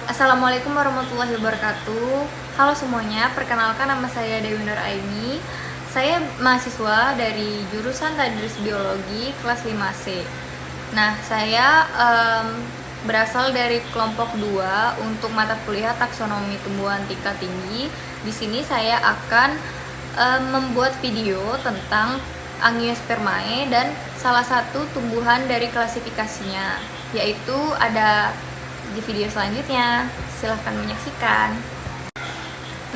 Assalamualaikum warahmatullahi wabarakatuh. Halo semuanya, perkenalkan nama saya Dewi Nur Aini. Saya mahasiswa dari jurusan Tadris Biologi kelas 5C. Nah, saya berasal dari kelompok 2 untuk mata kuliah taksonomi tumbuhan tingkat tinggi. Di sini saya akan membuat video tentang Angiospermae dan salah satu tumbuhan dari klasifikasinya, yaitu ada di video selanjutnya. Silahkan menyaksikan.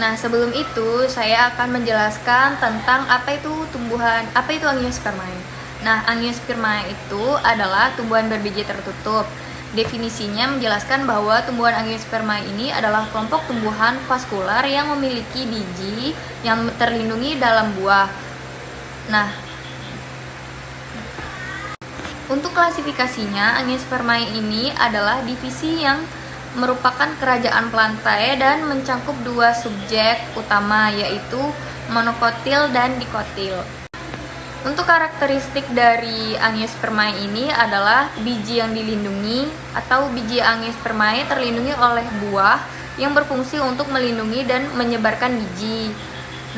Nah, sebelum itu saya akan menjelaskan tentang apa itu Angiospermae. Nah, Angiospermae itu adalah tumbuhan berbiji tertutup. Definisinya menjelaskan bahwa tumbuhan Angiospermae ini adalah kelompok tumbuhan vaskular yang memiliki biji yang terlindungi dalam buah. Nah, untuk klasifikasinya, Angiospermae ini adalah divisi yang merupakan kerajaan plantae dan mencakup dua subjek utama, yaitu monokotil dan dikotil. Untuk karakteristik dari Angiospermae ini adalah biji yang dilindungi atau biji Angiospermae terlindungi oleh buah yang berfungsi untuk melindungi dan menyebarkan biji.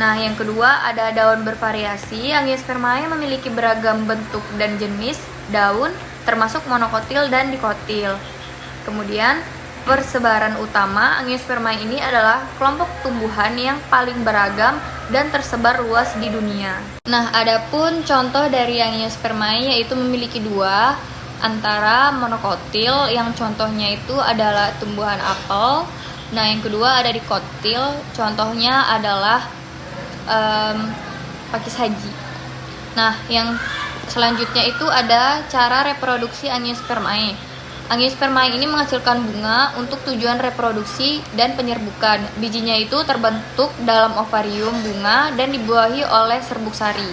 Nah, yang kedua ada daun bervariasi. Angiospermae memiliki beragam bentuk dan jenis daun, termasuk monokotil dan dikotil. Kemudian persebaran utama Angiospermae ini adalah kelompok tumbuhan yang paling beragam dan tersebar luas di dunia. Nah, adapun contoh dari Angiospermae yaitu memiliki dua, antara monokotil yang contohnya itu adalah tumbuhan apel. Nah, yang kedua ada dikotil, contohnya adalah pakis haji. Nah, yang selanjutnya itu ada cara reproduksi Angiospermae. Angiospermae ini menghasilkan bunga untuk tujuan reproduksi dan penyerbukan. Bijinya itu terbentuk dalam ovarium bunga dan dibuahi oleh serbuk sari.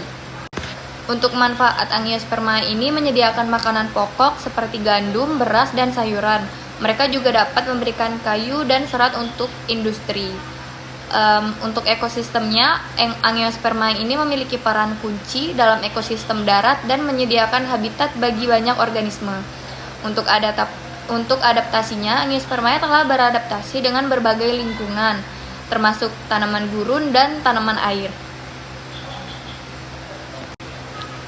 Untuk manfaat Angiospermae ini menyediakan makanan pokok seperti gandum, beras, dan sayuran. Mereka juga dapat memberikan kayu dan serat untuk industri. Untuk ekosistemnya, Angiospermae ini memiliki peran kunci dalam ekosistem darat dan menyediakan habitat bagi banyak organisme. Untuk adaptasinya, Angiospermae telah beradaptasi dengan berbagai lingkungan, termasuk tanaman gurun dan tanaman air.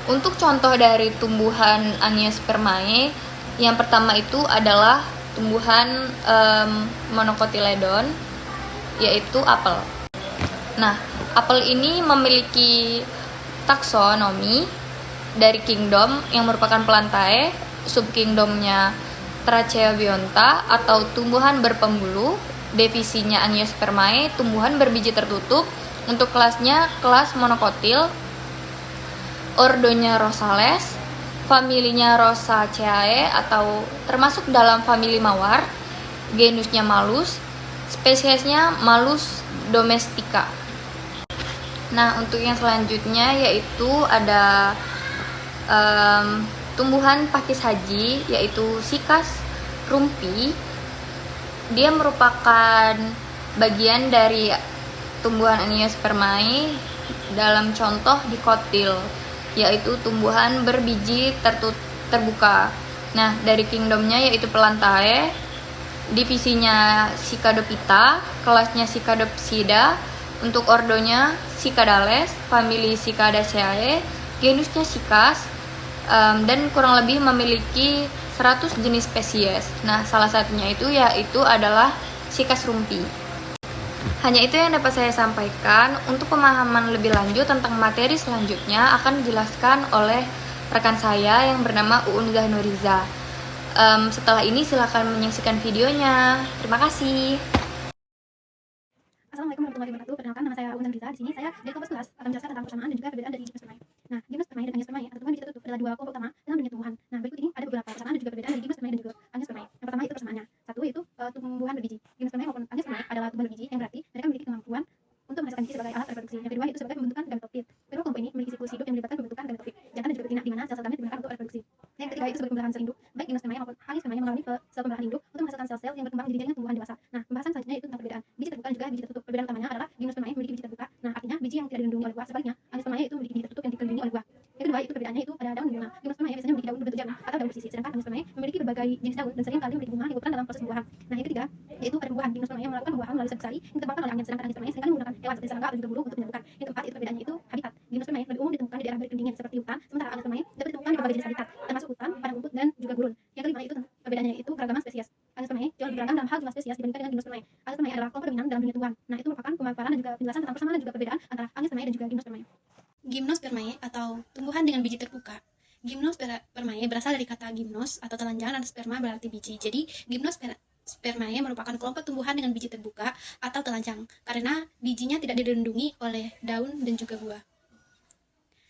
Untuk contoh dari tumbuhan Angiospermae, yang pertama itu adalah tumbuhan monocotyledon, yaitu apel. Nah, apel ini memiliki taksonomi dari kingdom yang merupakan plantae, subkingdomnya Trachyobionta atau tumbuhan berpembuluh, divisinya Angiospermae, tumbuhan berbiji tertutup. Untuk kelasnya kelas monokotil, ordonya Rosales, familinya Rosaceae atau termasuk dalam famili mawar, genusnya Malus, spesiesnya Malus domestica. Nah, untuk yang selanjutnya yaitu ada tumbuhan pakis haji, yaitu Sikas rumpi. Dia merupakan bagian dari tumbuhan Angiospermae dalam contoh dikotil, yaitu tumbuhan berbiji terbuka. Nah, dari kingdomnya yaitu Plantae, divisinya Cicadophyta, kelasnya Cicadopsida. Untuk ordonya Cicadales, famili Cicadaceae, genusnya Sikas, dan kurang lebih memiliki 100 jenis spesies. Nah, salah satunya itu adalah Sikas rumpi. Hanya itu yang dapat saya sampaikan. Untuk pemahaman lebih lanjut tentang materi selanjutnya akan dijelaskan oleh rekan saya yang bernama Uun Zahnuriza. Setelah ini silakan menyaksikan videonya. Terima kasih. Assalamualaikum warahmatullahi wabarakatuh. Perkenalkan, nama saya Uun Zahnuriza. Di sini saya dari kelompok 11 akan menjelaskan tentang persamaan dan juga perbedaan dari Gymnospermae. Nah, Gymnospermae dan Angiospermae atau tumbuhan biji tertutup adalah dua kelompok utama dalam dunia tumbuhan. Nah, berikut ini ada beberapa persamaan dan juga perbedaan dari Gymnospermae dan juga Angiospermae. Yang pertama itu persamaannya. Satu yaitu tumbuhan berbiji. Gymnospermae maupun Angiospermae adalah tumbuhan berbiji yang berarti mereka memiliki kemampuan untuk menghasilkan biji sebagai alat reproduksi. Yang kedua yaitu sebagai pembentukan gametofit. Kedua kelompok ini memiliki siklus hidup yang melibatkan pembentukan gametofit, jantan dan juga betina, di mana sel-sel gamet digunakan untuk reproduksi. Yang ketiga itu sebagai pembelahan sel induk. Baik Gymnospermae maupun Angiospermae mengalami ke sel pembelahan induk untuk menghasilkan sel-sel yang berkembang menjadi jaringan tumbuhan dewasa. Nah, pembahasan selanjutnya yaitu tentang perbedaan biji terbuka dan juga biji tertutup. Perbedaan utamanya adalah Gymnospermae memiliki biji terbuka. Nah, artinya biji yang tidak dilindungi oleh buah. Sebaliknya, Angiospermae itu memiliki biji tertutup yang dikelilingi oleh buah. Yang kedua itu perbedaannya itu pada daun dan bunga. Gymnospermae biasanya memiliki daun berbentuk jarum atau daun bersisi, sedangkan Angiospermae memiliki berbagai jenis daun dan seringkali memiliki bunga yang berperan dalam proses pembuahan. Nah, yang ketiga yaitu pertumbuhan. Gimnospermae melakukan pembuahan melalui sari yang ditebangkan oleh angin, sedangkan angiospermae seringkali menggunakan hewan seperti serangga atau juga burung untuk menyambungkan. Yang keempat itu perbedaannya itu habitat. Gimnospermae lebih umum ditemukan di daerah berkeringin seperti hutan, sementara angiospermae dapat ditemukan di berbagai jenis habitat, termasuk hutan, padang rumput, dan juga gurun. Yang kelima itu perbedaannya itu keragaman spesies. Angiospermae jauh lebih beragam dalam hal jumlah spesies dibandingkan dengan gimnospermae. Angiospermae adalah kelompok dominan dalam dunia tumbuhan. Nah, itu merupakan pemaparan dan juga penjelasan tentang persamaan dan juga perbedaan antara angiospermae dan juga gimnospermae. Gimnospermae atau tumbuhan dengan biji terbuka. Gimnospermae berasal dari kata gimnos atau telanjang dan sperma berarti biji. Jadi Gimnospermae merupakan kelompok tumbuhan dengan biji terbuka atau telanjang karena bijinya tidak dilindungi oleh daun dan juga buah.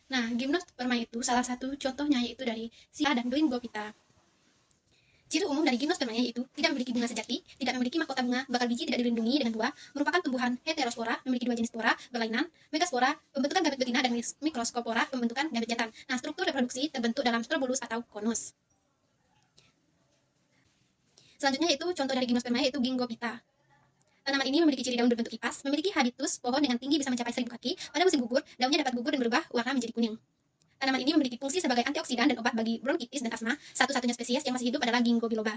Nah, Gimnospermae itu salah satu contohnya yaitu dari Sia dan Doingophyta. Ciri umum dari Gimnospermae itu tidak memiliki bunga sejati, tidak memiliki mahkota bunga, bakal biji tidak dilindungi dengan buah, merupakan tumbuhan heterospora, memiliki dua jenis spora berlainan, megaspora, pembentukan gamit betina, dan mikroskopora, pembentukan gamit jantan. Nah, struktur reproduksi terbentuk dalam strobulus atau konus. Selanjutnya yaitu contoh dari Gimnospermae yaitu Ginkgophyta. Tanaman ini memiliki ciri daun berbentuk kipas, memiliki habitus pohon dengan tinggi bisa mencapai 1000 kaki. Pada musim gugur, daunnya dapat gugur dan berubah warna menjadi kuning. Tanaman ini memiliki fungsi sebagai antioksidan dan obat bagi bronkitis dan asma. Satu-satunya spesies yang masih hidup adalah Ginkgo biloba.